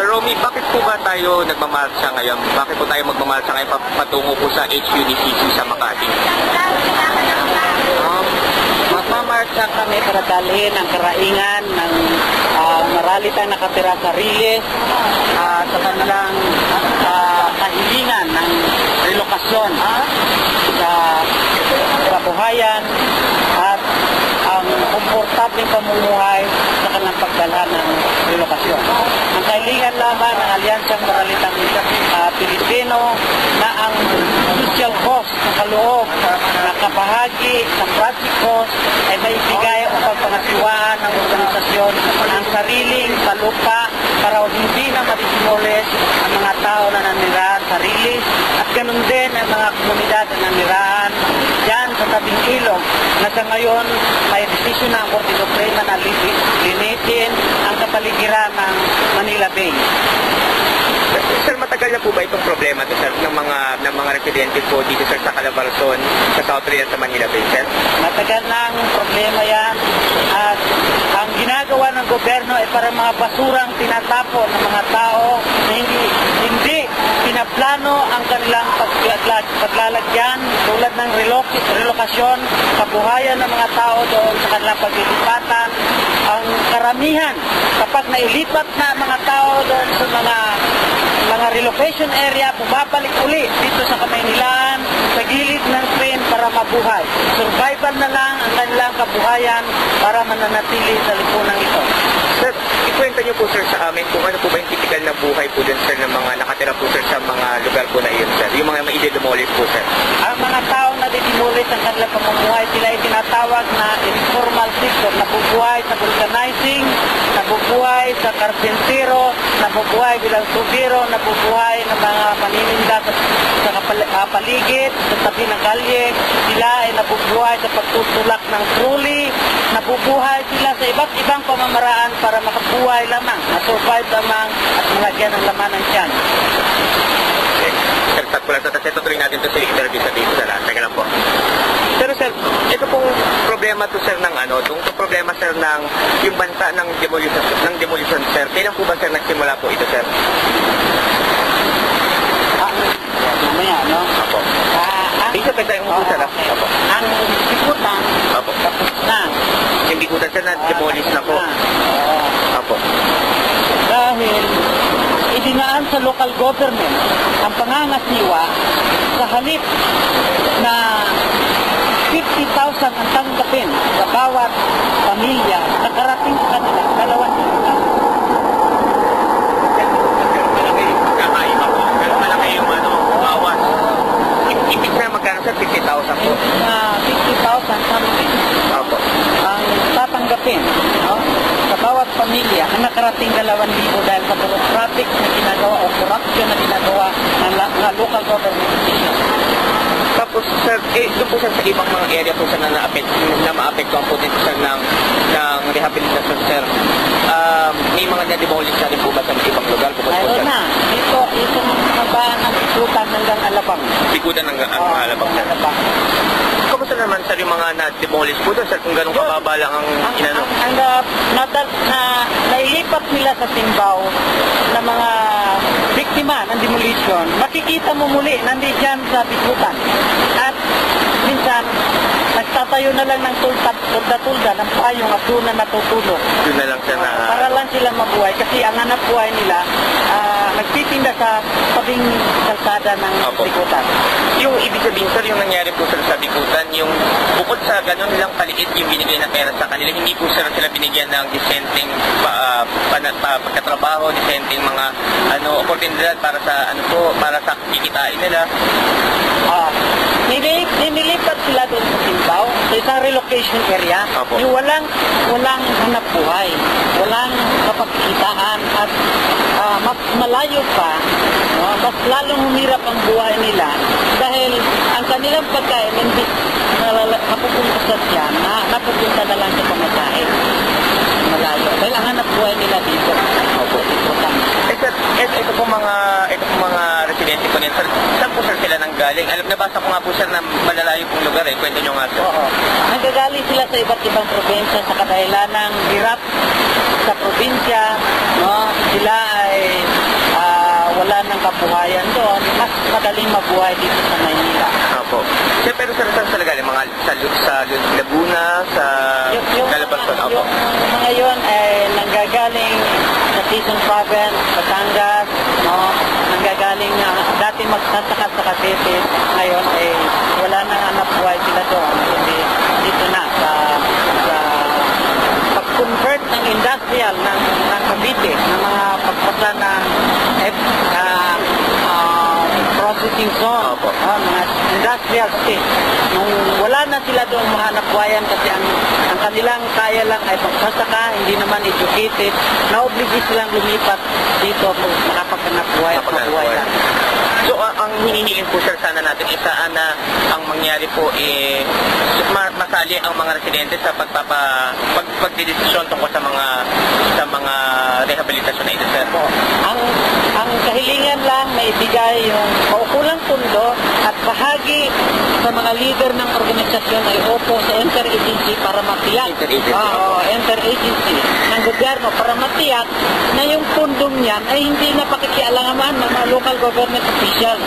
Romy, bakit po ba tayo nagmamarcha ngayon? Bakit po tayo magmamarcha ngayon patungo po sa HUDCC sa Makati? Magmamarcha kami para dalhin ang karaingan ng marami tayong nakatira sa Riles sa kanilang kahilingan ng relokasyon sa kabuhayan at ang komportableng pamumuhay sa kanilang pagdalhan ng relokasyon. Ang kahilingan lamang ng Alyansang Moralitang Pilipino na ang social cost na kaloob na kabahagi ng project cost ay maibigay upang pangasiwaan ng organisasyon ang sariling palupa para hindi na madisimulis ang mga tao na nanirahan sa Riles at ganun din ang mga komunidad na nanirahan dyan sa tabing ilog na sa ngayon may desisyon ng Korte Suprema na linitin ang kapaligiran ng Manila Bay. Sir, matagal na po ba itong problema to, sir, ng mga residente po dito, sir, sa Calabarzon, sa South Riles, sa Manila Bay, sir? Matagal na ang problema yan at ang ginagawa ng gobyerno ay para mga basurang tinatapon ng mga tao na hindi pinaplano ang kanilang paglalagyan tulad ng relokasyon, kabuhayan ng mga tao doon sa kanilang paglilipatan. Ang karamihan, kapag nailipat na mga tao doon sa mga relocation area, bumabalik uli dito sa Kamaynilaan, sa gilid ng train para mabuhay. Survival na lang ang kanilang kabuhayan para mananatili sa lipunan ito. Sir, ikwenta niyo po, sir, sa amin kung ano po ba yung typical na buhay po dun, sir, ng mga nakatira po, sir, sa mga lugar po na iyon, sir. Yung mga i-demolish po, sir. Ang mga tao na di-demolish ang kanilang pamumuhay, sila ay tinatawag na informal sector, nabubuhay sa vulcanizing, nabubuhay sa karpentero, nabubuhay bilang tubiro, nabubuhay ng mga manininda sa paligid, sa tabi ng kalye, sila ay nabubuhay sa pagtutulak ng trolley, nabubuhay sila sa iba't ibang pamamaraan para makabuhay lamang, na-survive lamang at malagyan ng laman ng tiyan. Sir, tag po lang. Tapos ito tuloy natin ito sa interview sa dito, sir. Teka lang po. Pero sir, ito pong problema to, sir, ng ano, itong problema, sir, ng yung banta ng demolition, sir. Kailan po ba, sir, nagsimula po ito, sir? Mamaya, no? Apo. Dito pa tayo mo, sir. Apo. Ang bikutan, apo, tapos na. Yung bikutan, sir, na-demolish na po. Apo. Dahil idinaan sa local government ang pangangasiwa sa halip na 50,000 ang tanggapin sa bawat pamilya na karating sa kanila, 2,000. Malaki yung bawas. Ibig na magkano, sir? 50,000 po? 50,000 something. Apo. Ang tatanggapin, no? Sa bawat pamilya na nakarating 2,000 dahil sa bureaucratic na ginagawa o corruption na ginagawa ng local government officials. Tapos, sir, doon po, sir, sa ibang mga area po, sir, na ma-apektuhan po dito, sir, ng rehabilitation, sir. May mga na-demolish na rin po ba sa ibang lugar? Mayroon na. Ito mabaan ang bikutan hanggang Alabang. Bikutan hanggang Alabang, sir. Kamusta naman, sir, yung mga na-demolish po doon, sir, kung gano'ng kababa lang ang inano? Nailipat nila sa Timbao na mga biktima ng demolition, makikita mo muli, nandiyan sa bikutan. At minsan, nagtatayo na lang ng tulda-tulda ng payong at doon na natutulog. Doon na lang, sir, na... Para lang sila mabuhay kasi ang hanap buhay nila, nagtitinda sa tabing kalsada ng bikutan. Yung ibig sabihin, sir, yung nangyari po, sir, sa bikutan, yung bukod sa gano'n nilang paliit yung binigay na pera sa kanila, hindi po, sir, sila binigyan ng dissenting pagkatrabaho, dissenting mga oportunidad para sa para sa kikitain nila. Nilipat sila doon sa Timbao, sa isang relocation area, yung walang hanap buhay, walang mapagkitaan at mas malayo pa, mas lalong humirap ang buhay nila dahil ang kanilang pagkain hindi napupunta sa tiyan, napupunta na lang sa pamatahe. Malayo. Dahil ang hanap buhay nila dito. Sir, ito po mga residente po nito, saan po, sir, sila nanggaling? Nabasa ko nga po, sir, na malalayo pong lugar, kwento nyo nga, sir. Oo. Nanggagaling sila sa iba't ibang probinsya sa kadahilan ng hirap sa probinsya, no? Sila ay kabuhayan doon, mas madaling mabuhay dito sa Maynila. Opo. Sir, pero sir, saan talaga? Mga sa Laguna, sa Calabarzon? Opo. Yung mga yun ay nanggagaling sa Quezon Province, Batangas, no? Nanggagaling dati magsasaka sa Cavite, ngayon ay wala nang hanap buhay sila doon. Hindi dito na sa pag-convert ng industrial ng Cavite, ng mga pagpasa ng processing zone, mga industrial state. Nung wala na sila doon mahanap buhayan kasi ang kanilang kaya lang ay pagsasaka, hindi naman educated, na-oblige silang lumipat dito kung makapaghanap buhay at mabuhay lang. So, ang hinihingin po sir, sana natin isaan na ang mangyari po masali ang mga residente sa pagdidesisyon tungkol sa mga rehabilitasyon na ito, sir. Ang kahilingan lang na ibigay yung kaukulang pundo at bahagi sa mga leader ng organisasyon ay opo sa interagency para matiyak. Interagency ng gobyerno para matiyak na yung pundong yan ay hindi na pakikialangaman ng mga local government officials.